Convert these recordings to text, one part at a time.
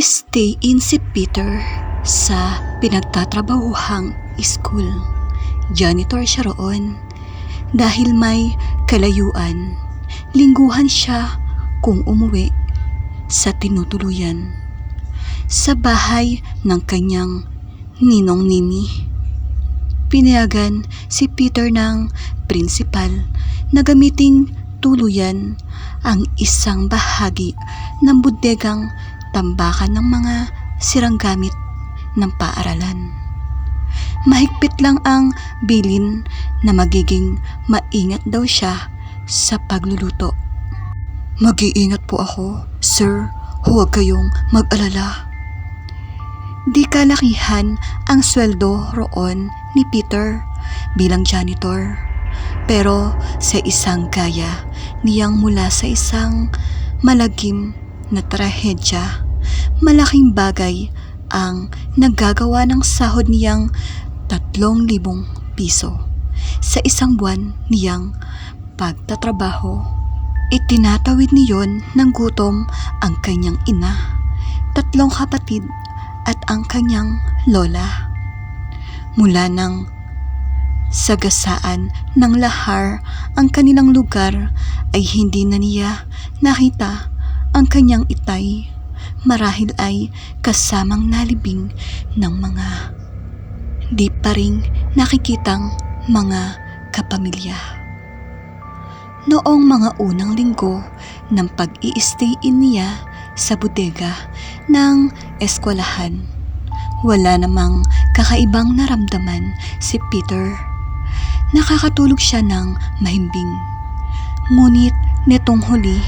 Nag-stay in si Peter sa pinagtatrabahuhang school. Janitor siya roon. Dahil may kalayuan, lingguhan siya kung umuwi sa tinutuluyan. Sa bahay ng kanyang ninong Nimi. Pinayagan si Peter ng principal na gamiting tuluyan ang isang bahagi ng bodegang tambakan ng mga sirang gamit ng paaralan. Mahigpit lang ang bilin na magiging maingat daw siya sa pagluluto. Mag-iingat po ako, sir. Huwag kayong mag-alala. Di kalakihan ang sweldo roon ni Peter bilang janitor. Pero sa isang gaya niyang mula sa isang malagim na trahedya, malaking bagay ang naggagawa ng sahod niyang 3,000 piso sa isang buwan niyang pagtatrabaho. Itinatawid niyon ng gutom ang kanyang ina, 3 kapatid at ang kanyang lola. Mula ng sagasaan ng lahar ang kanilang lugar ay hindi na niya nakita ang kanyang itay, marahil ay kasamang nalibing ng mga di pa ring nakikitang mga kapamilya. Noong mga unang linggo ng pag-i-stay-in niya sa bodega ng eskwelahan, wala namang kakaibang naramdaman si Peter. Nakakatulog siya ng mahimbing. Ngunit nitong huli,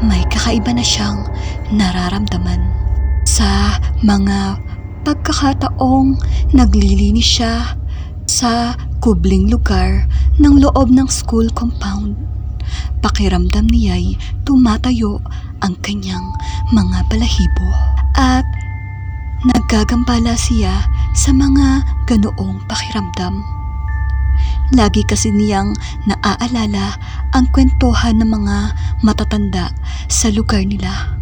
may kakaiba na siyang nararamdaman. Sa mga pagkakataong naglilinis siya sa kubling lugar ng loob ng school compound, pakiramdam niya'y tumatayo ang kanyang mga balahibo at naggagambala siya sa mga ganoong pakiramdam. Lagi kasi niyang naaalala ang kwentuhan ng mga matatanda sa lugar nila.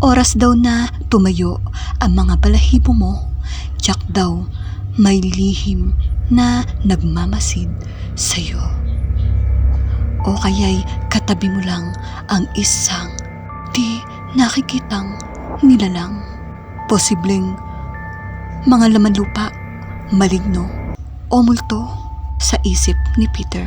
Oras daw na tumayo ang mga balahibo mo, tiyak daw may lihim na nagmamasid sa'yo. O kaya'y katabi mo lang ang isang di nakikitang nilalang. Posibleng mga laman lupa, maligno o multo sa isip ni Peter.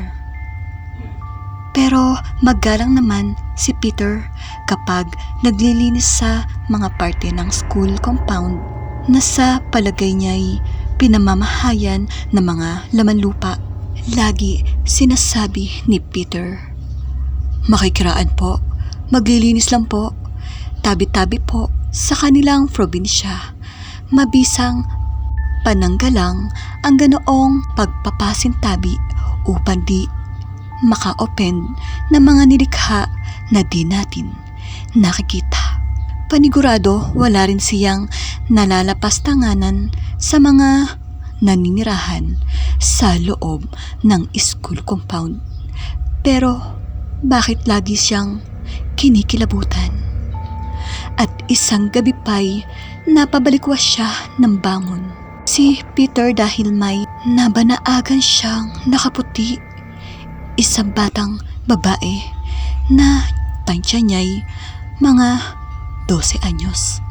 Pero maggalang naman si Peter kapag naglilinis sa mga parte ng school compound na sa palagay niya'y pinamamahayan ng mga laman lupa. Lagi sinasabi ni Peter, "Makikiraan po, maglilinis lang po, tabi-tabi po sa kanilang probinsya." Mabisang pananggalang ang ganoong pagpapasintabi upang di maka-offend ng mga nilikha na di natin nakikita. Panigurado wala rin siyang nalalapastanganan sa mga naninirahan sa loob ng school compound. Pero bakit lagi siyang kinikilabutan? At isang gabi pa'y napabalikwas siya ng bangon. Si Peter dahil may nabanaagan siyang nakaputi, isang batang babae na tansya niya'y mga 12 anyos.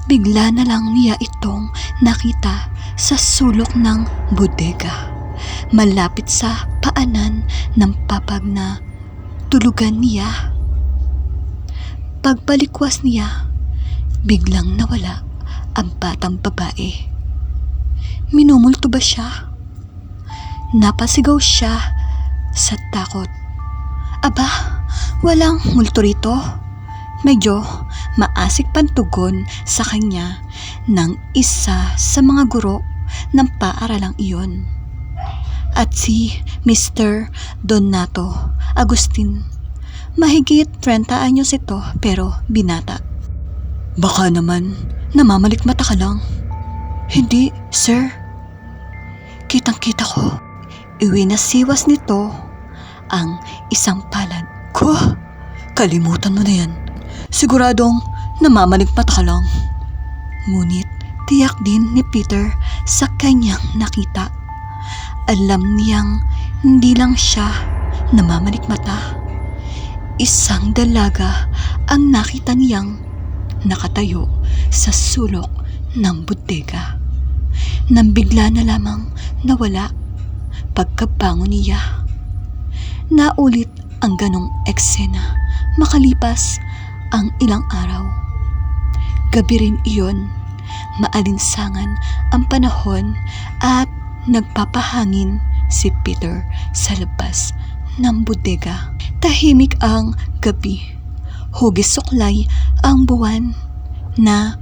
Bigla na lang niya itong nakita sa sulok ng bodega, malapit sa paanan ng papag na tulugan niya. Pagbalikwas niya, biglang nawala ang batang babae. Minumulto ba siya? Napasigaw siya sa takot. Aba, walang multo rito. Medyo maasik pantugon sa kanya ng isa sa mga guro ng paaralang iyon. At si Mr. Donato Agustin. Mahigit 30 anyos ito pero binata. Baka naman namamalikmata ka lang. Hindi, sir. Kitang-kita ko, iwinasiwas nito ang isang palad. Ko, kalimutan mo na yan. Siguradong namamaligpat ka lang. Ngunit tiyak din ni Peter sa kanyang nakita. Alam niyang hindi lang siya namamalikmata. Isang dalaga ang nakita niyang nakatayo sa sulok ng bodega. Nang bigla na lamang nawala pagkabangon niya. Naulit ang ganong eksena makalipas ang ilang araw. Gabi rin iyon, maalinsangan ang panahon at nagpapahangin si Peter sa labas ng bodega. Tahimik ang gabi. Hugis suklay ang buwan na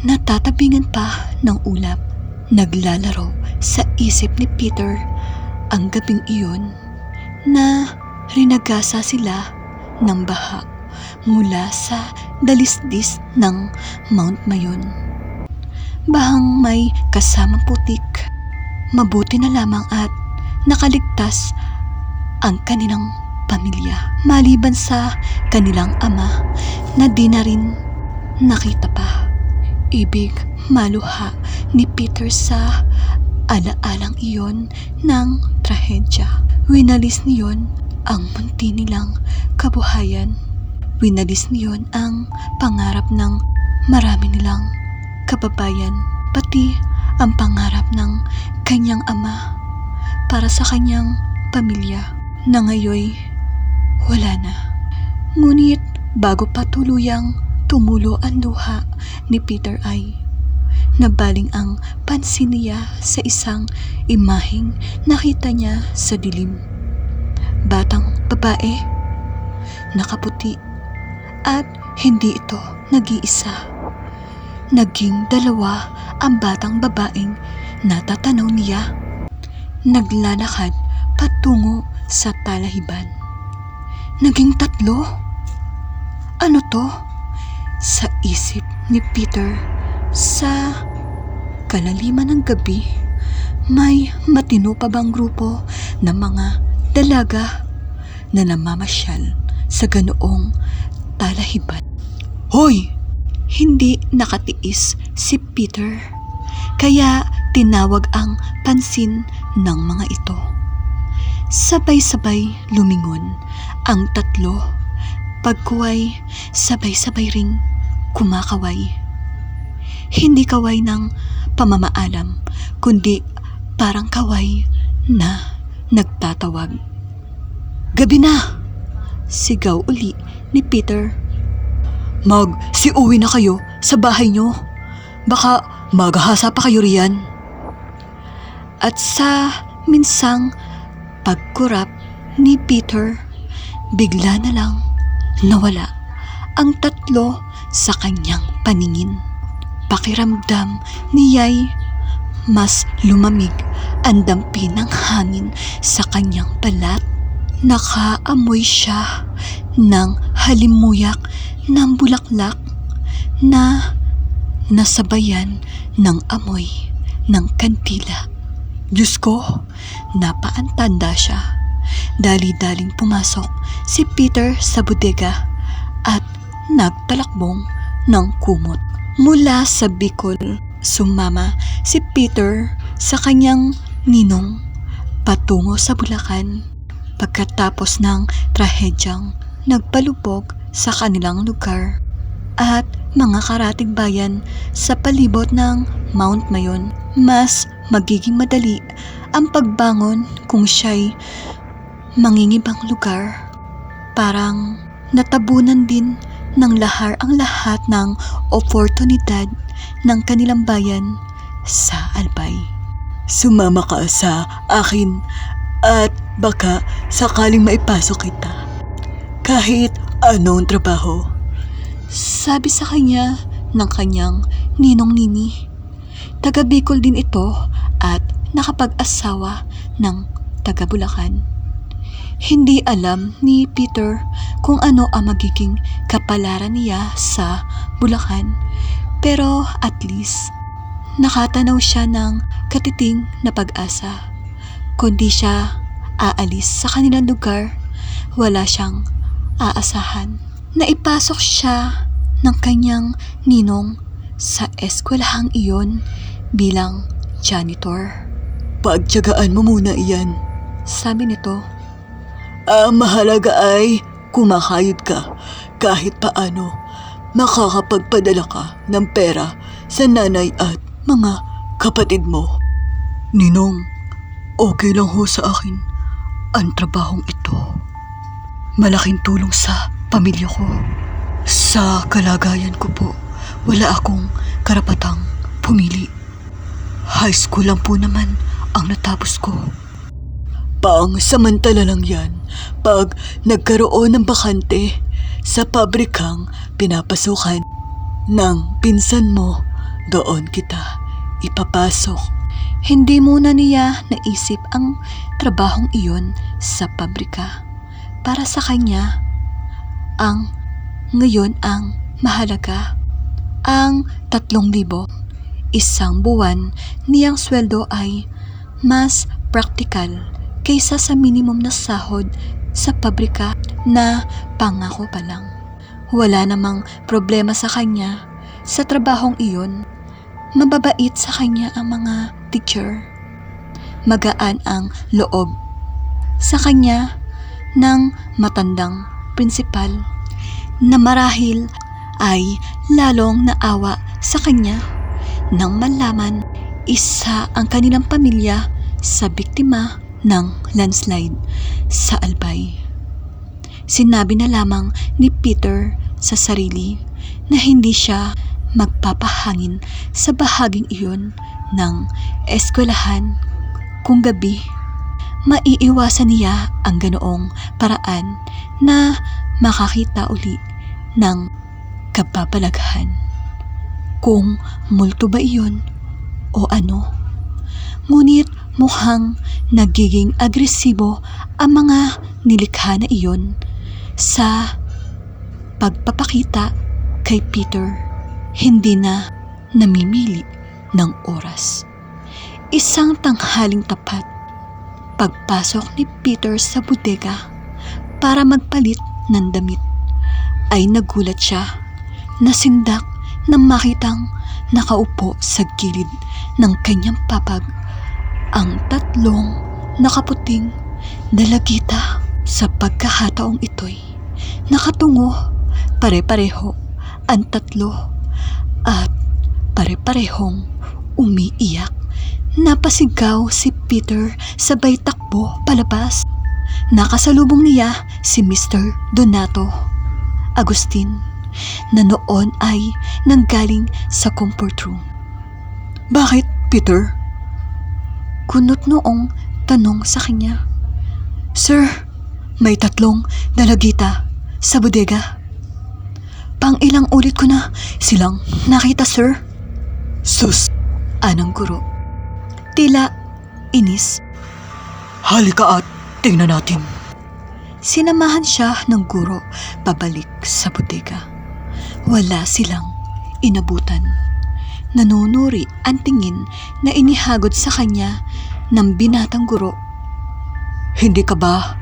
natatabingan pa ng ulap. Naglalaro sa isip ni Peter ang gabing iyon na rinagasa sila ng baha mula sa dalisdis ng Mount Mayon. Bahang may kasamang putik. Mabuti na lamang at nakaligtas ang kanilang pamilya maliban sa kanilang ama na di na rin nakita pa. Ibig maluha ni Peter sa alaalang iyon ng trahedya. Winalis niyon ang munti nilang kabuhayan. Winalis niyon ang pangarap ng marami nilang kababayan, pati ang pangarap ng kanyang ama para sa kanyang pamilya na ngayoy wala na. Ngunit bago pa tuluyang tumulo ang luha ni Peter ay nabaling ang pansin niya sa isang imaheng nakita niya sa dilim. Batang babae, nakaputi, at hindi ito nag-iisa. Naging dalawa ang batang babaeng natatanaw niya. Naglalakad patungo sa talahiban. Naging tatlo. Ano to? Sa isip ni Peter, sa kalaliman ng gabi, may matino pa bang grupo ng mga dalaga na namamasyal sa ganoong talahiban? Hoy! Hindi nakatiis si Peter, kaya tinawag ang pansin ng mga ito. Sabay-sabay lumingon ang tatlo. Pagkuway, sabay-sabay ring kumakaway. Hindi kaway ng pamamaalam, kundi parang kaway na nagtatawag. Gabi na! Sigaw uli ni Peter. Mag-siuwi na kayo sa bahay nyo. Baka maghahasa pa kayo riyan. At sa minsang pagkurap ni Peter, bigla na lang nawala ang tatlo sa kanyang paningin. Pakiramdam niya'y mas lumamig ang dampi ng hangin sa kanyang balat. Nakaamoy siya ng halimuyak ng bulaklak na nasabayan ng amoy ng kandila. Diyos ko, napaantanda siya. Dali-daling pumasok si Peter sa bodega at nagtalakbong ng kumot. Mula sa Bicol, sumama si Peter sa kanyang ninong patungo sa Bulacan. Pagkatapos ng trahedyang nagpalubog sa kanilang lugar at mga karatig bayan sa palibot ng Mount Mayon, mas magiging madali ang pagbangon kung siya'y mangingibang lugar. Parang natabunan din ng lahar ang lahat ng oportunidad ng kanilang bayan sa Albay. Sumama ka sa akin at baka sakaling maipasok kita. Kahit anong trabaho. Sabi sa kanya ng kanyang ninong Nini. Taga Bicol din ito at nakapag-asawa ng taga Bulacan. Hindi alam ni Peter kung ano ang magiging kapalaran niya sa Bulacan, pero at least nakatanaw siya ng katiting na pag-asa. Kundi siya aalis sa kanilang lugar, wala siyang aasahan. Naipasok siya ng kanyang ninong sa eskwelahang iyon bilang janitor. Pagtiyagaan mo muna iyan. Sabi nito. Ang mahalaga ay kumakayod ka kahit paano. Makakapagpadala ka ng pera sa nanay at mga kapatid mo. Ninong, okay lang ho sa akin ang trabahong ito. Malaking tulong sa pamilya ko. Sa kalagayan ko po, wala akong karapatang pumili. High school lang po naman ang natapos ko. Pang-samantala lang yan pag nagkaroon ng bakante sa pabrikang pinapasukan ng pinsan mo, doon kita ipapasok. Hindi muna niya naisip ang trabahong iyon sa pabrika. Para sa kanya, ang ngayon ang mahalaga. Ang 3,000 isang buwan niyang sweldo ay mas praktikal kaysa sa minimum na sahod sa pabrika na pangako pa lang. Wala namang problema sa kanya sa trabahong iyon. Mababait sa kanya ang mga teacher. Magaan ang loob sa kanya ng matandang prinsipal na marahil ay lalong naawa sa kanya nang malaman isa ang kanilang pamilya sa biktima ng landslide sa Albay. Sinabi na lamang ni Peter sa sarili na hindi siya magpapahangin sa bahaging iyon ng eskwelahan kung gabi. Maiiwasan niya ang ganoong paraan na makakita uli ng kababalaghan. Kung multo ba iyon o ano. Ngunit mukhang nagiging agresibo ang mga nilikha na iyon sa pagpapakita kay Peter. Hindi na namimili ng oras. Isang tanghaling tapat, pagpasok ni Peter sa bodega para magpalit ng damit, ay nagulat siya. Nasindak nang makitang nakaupo sa gilid ng kanyang papag ang 3 nakaputing dalagita. Sa pagkakataong ito'y nakatungo pare-pareho ang 3 at pare-parehong umiiyak. Napasigaw si Peter, sabay takbo palabas. Nakasalubong niya si Mr. Donato Agustin na noon ay nanggaling sa comfort room. Bakit, Peter? Kunot noong tanong sa kanya. Sir, may 3 dalagita sa bodega. Pang-ilang ulit ko na silang nakita, sir. Sus, anong guro. Tila inis. Halika at tingnan natin. Sinamahan siya ng guro pabalik sa bodega. Wala silang inabutan. Nanunuri ang tingin na inihagod sa kanya ng binatang guro. Hindi ka ba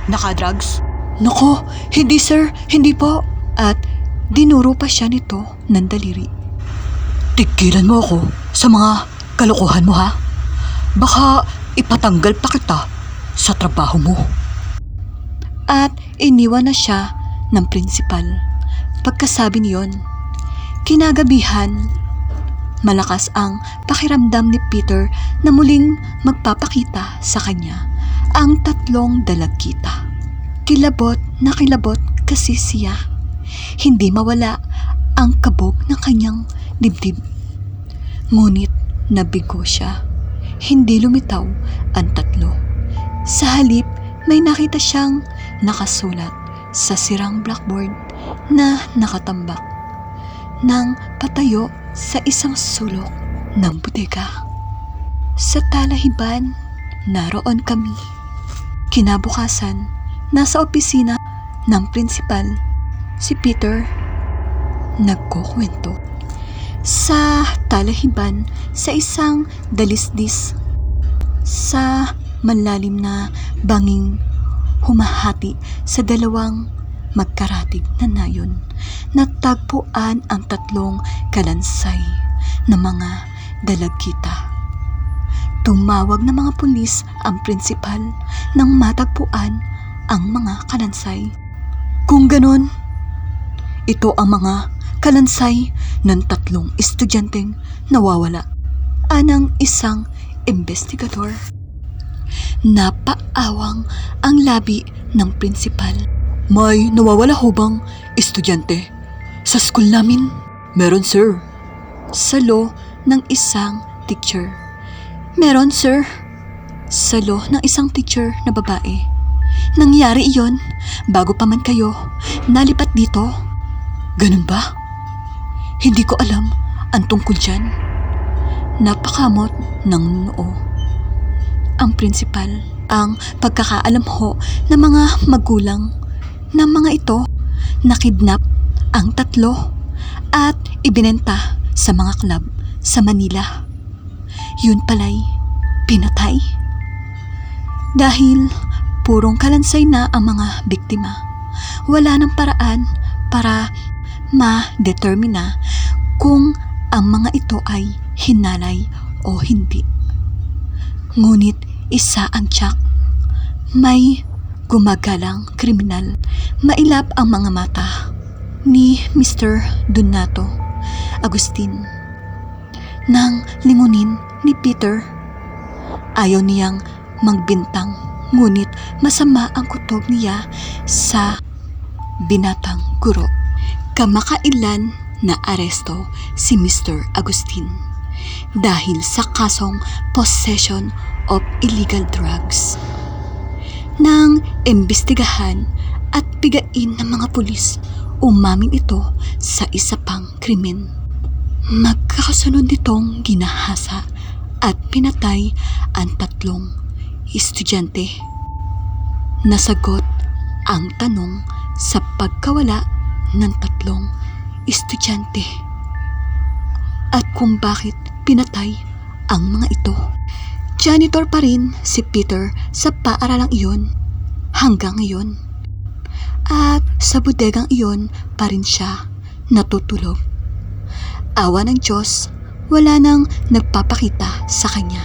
nakadrugs? Nako, hindi sir, hindi po. At dinuro pa siya nito ng daliri. Tigilan mo ako sa mga kalokohan mo, ha? Baka ipatanggal pa kita sa trabaho mo. At iniwan na siya ng prinsipal. Pagkasabi niyon, kinagabihan, malakas ang pakiramdam ni Peter na muling magpapakita sa kanya ang 3 dalagita. Kilabot na kilabot kasi siya. Hindi mawala ang kabog ng kanyang dibdib. Ngunit nabigo siya. Hindi lumitaw ang 3. Sa halip, may nakita siyang nakasulat sa sirang blackboard na nakatambak ng patayo sa isang sulok ng bodega. Sa talahiban, naroon kami. Kinabukasan, nasa opisina ng prinsipal, si Peter nagkukwento. Sa talahiban, sa isang dalisdis, sa malalim na banging humahati sa 2 magkaratig na nayon, natagpuan ang 3 kalansay na mga dalagkita. Tumawag ng mga pulis ang prinsipal nang matagpuan ang mga kalansay. Kung ganon, ito ang mga kalansay ng 3 estudyanteng nawawala, anang isang investigador. Napaawang ang labi ng prinsipal. May nawawala ho bang estudyante sa school namin? Meron, sir. Salo ng isang teacher. Meron, sir. Salo ng isang teacher na babae. Nangyari iyon bago pa man kayo nalipat dito. Ganun ba? Hindi ko alam ang tungkol dyan. Napakamot ng noo ang prinsipal. Ang pagkakaalam ho ng mga magulang ng mga ito nakidnap ang 3 at ibinenta sa mga club sa Manila. Yun pala'y pinatay. Dahil purong kalansay na ang mga biktima, wala ng paraan para ma-determina kung ang mga ito ay hinalay o hindi. Ngunit isa ang tiyak, may gumagalang kriminal. Mailap ang mga mata ni Mr. Donato Agustin nang lingunin ni Peter. Ayaw niyang magbintang, ngunit masama ang kutob niya sa binatang guro. Kamakailan na aresto si Mr. Agustin dahil sa kasong possession of illegal drugs. Nang imbestigahan at pigain ng mga pulis, umamin ito sa isa pang krimen. Magkakasunod nitong ginahasa at pinatay ang 3 estudyante. Nasagot ang tanong sa pagkawala ng 3 estudyante at kung bakit pinatay ang mga ito. Janitor pa rin si Peter sa paaralang iyon hanggang ngayon. At sa bodegang iyon pa rin siya natutulog. Awa ng Diyos, wala nang nagpapakita sa kanya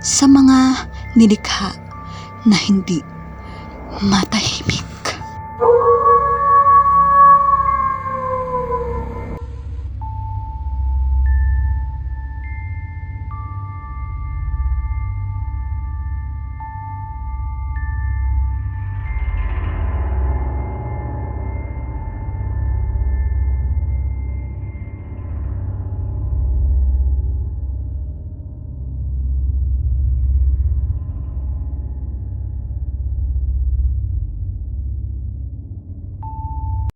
sa mga nilikha na hindi matahimik.